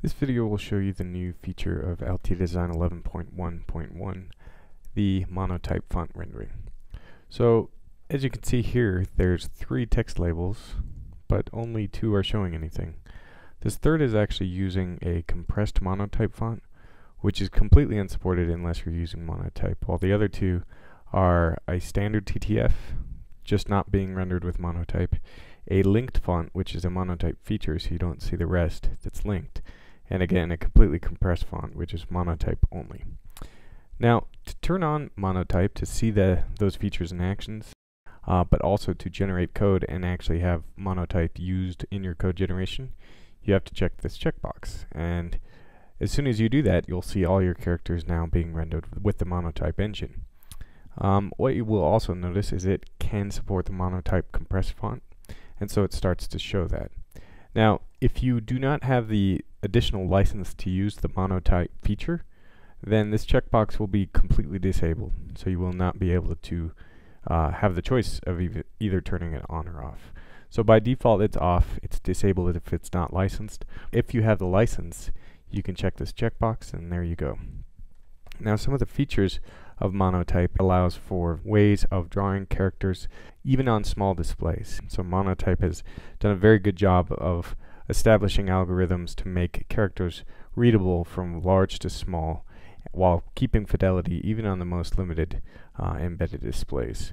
This video will show you the new feature of Altia Design 11.1.1, the Monotype font rendering. So, as you can see here, there's 3 text labels, but only 2 are showing anything. This third is actually using a compressed Monotype font, which is completely unsupported unless you're using Monotype, while the other 2 are a standard TTF, just not being rendered with Monotype, a linked font, which is a Monotype feature so you don't see the rest that's linked, and again a completely compressed font, which is Monotype only. Now, to turn on Monotype to see those features in actions, but also to generate code and actually have Monotype used in your code generation, you have to check this checkbox. And as soon as you do that, you'll see all your characters now being rendered with the Monotype engine. What you will also notice is it can support the Monotype compressed font, and so it starts to show that. Now, if you do not have the additional license to use the Monotype feature, then this checkbox will be completely disabled, so you will not be able to have the choice of either turning it on or off. So by default it's off, it's disabled if it's not licensed. If you have the license, you can check this checkbox and there you go. Now, some of the features of Monotype allows for ways of drawing characters even on small displays. So Monotype has done a very good job of establishing algorithms to make characters readable from large to small while keeping fidelity even on the most limited embedded displays.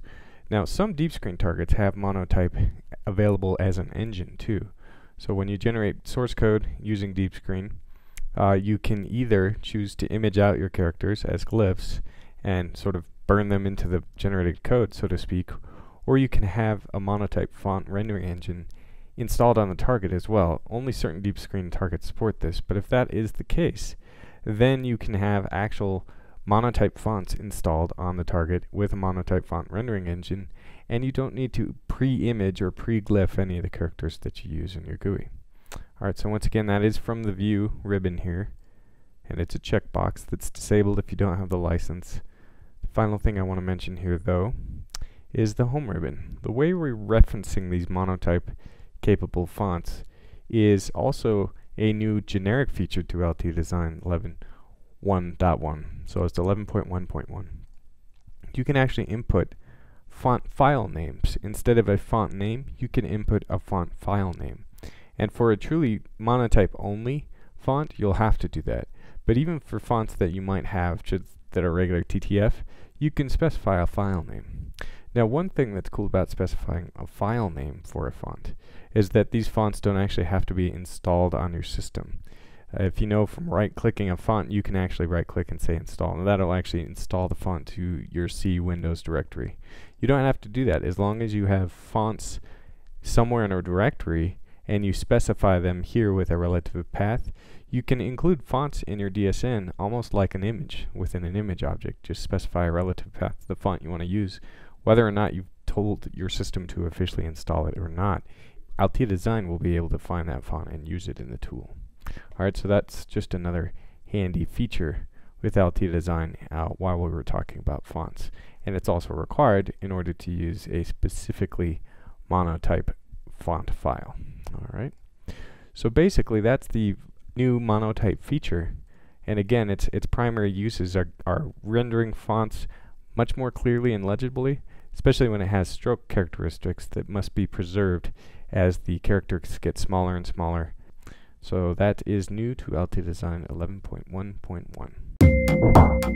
Now, some deep screen targets have Monotype available as an engine too. So when you generate source code using deep screen, you can either choose to image out your characters as glyphs and sort of burn them into the generated code, so to speak, or you can have a Monotype font rendering engine installed on the target as well. Only certain deep screen targets support this, but if that is the case, then you can have actual Monotype fonts installed on the target with a Monotype font rendering engine, and you don't need to pre-image or pre-glyph any of the characters that you use in your GUI. Alright, so once again, that is from the View ribbon here, and it's a checkbox that's disabled if you don't have the license. The final thing I want to mention here, though, is the Home ribbon. The way we're referencing these Monotype capable fonts is also a new generic feature to Altia Design 11.1.1. So it's 11.1.1. You can actually input font file names. Instead of a font name, you can input a font file name. And for a truly Monotype only font, you'll have to do that. But even for fonts that you might have that are regular TTF, you can specify a file name. Now, one thing that's cool about specifying a file name for a font is that these fonts don't actually have to be installed on your system. If you know from right-clicking a font, you can actually right-click and say install, and that'll actually install the font to your C Windows directory. You don't have to do that. As long as you have fonts somewhere in a directory and you specify them here with a relative path, you can include fonts in your DSN almost like an image within an image object. Just specify a relative path to the font you want to use. Whether or not you've told your system to officially install it or not, Altia Design will be able to find that font and use it in the tool. Alright, so that's just another handy feature with Altia Design while we were talking about fonts. And it's also required in order to use a specifically Monotype font file. Alright, so basically that's the new Monotype feature. And again, its primary uses are rendering fonts much more clearly and legibly, especially when it has stroke characteristics that must be preserved as the characters get smaller and smaller. So that is new to Altia Design 11.1.1.